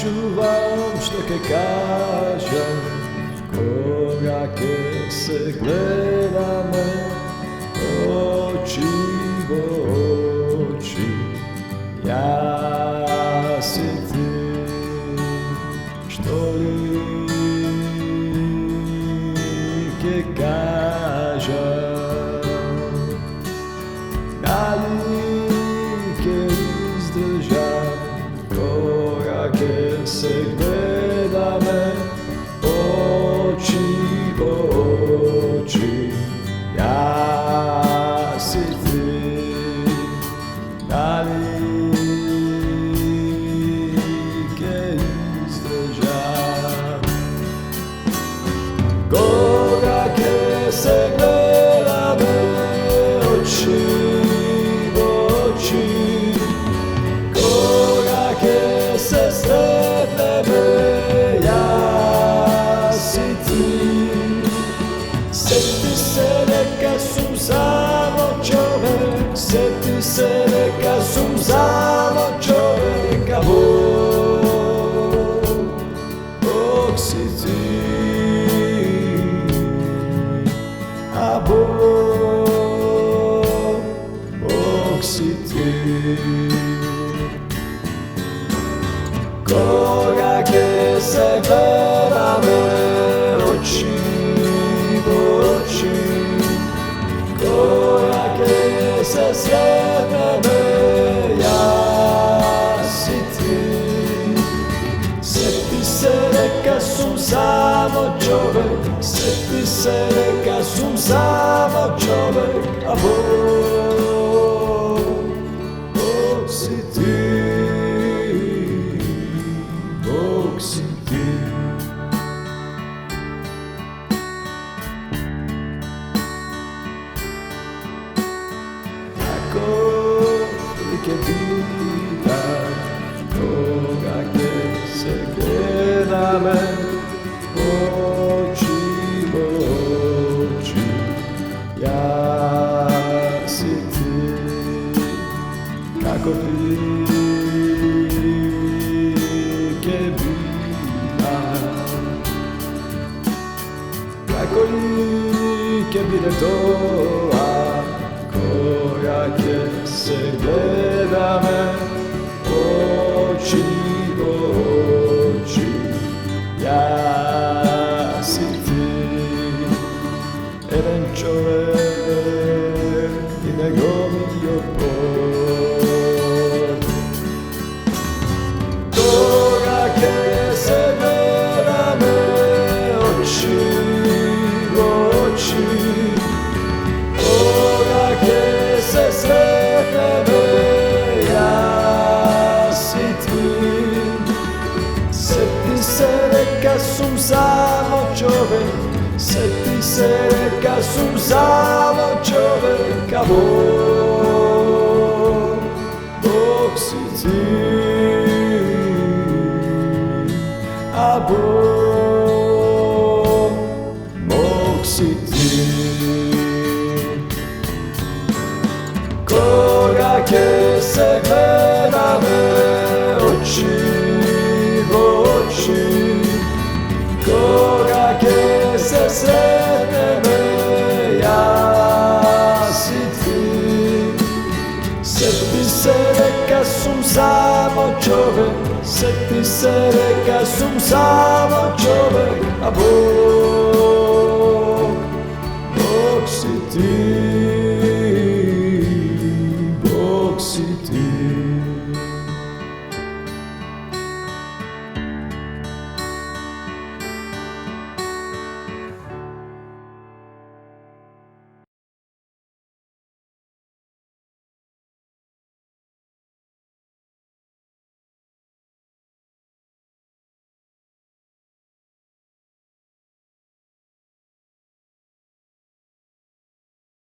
čuvam što ke kažem, koga ke se gleda me oči v oči. Ja si ti, što li ke kažem, da li ke izdržam, koga ke se gleda me oči v oči. Ja si ti, da li ke izdržam, koga ke se gleda me oči v oči, koga ke se sretne me, ja si ti. Sjeti se neka sam samo čovek, sjeti se neka sam samo čovek, a Bog si ti, a Bog si ti. Koga ke se gleda me oči v oči, koga ke se sretne me, ja si ti. Sjeti se neka sam samo čovek, sjeti se neka sam samo čovek, a Bog si ti, Bog si ti. Kolike vida, koga ke se gleda me oči v oči. Ja si ti, kako like vida, kako like vide to, koga ke se gleda me oči v oči. Ja si ti, jedan čovek i njegov ljubov. Koga ke se gleda me oči v oči, koga ke se sretne me, ja si ti. Sjeti se neka sam samo čovek, sjeti se neka sam samo čovek, a Bog si ti, a Bog si ti. Koga ke se gleda me oči v oči, koga ke se sretne me, ja si ti. Sjeti se neka sam samo čovek, sjeti se neka sam samo čovek,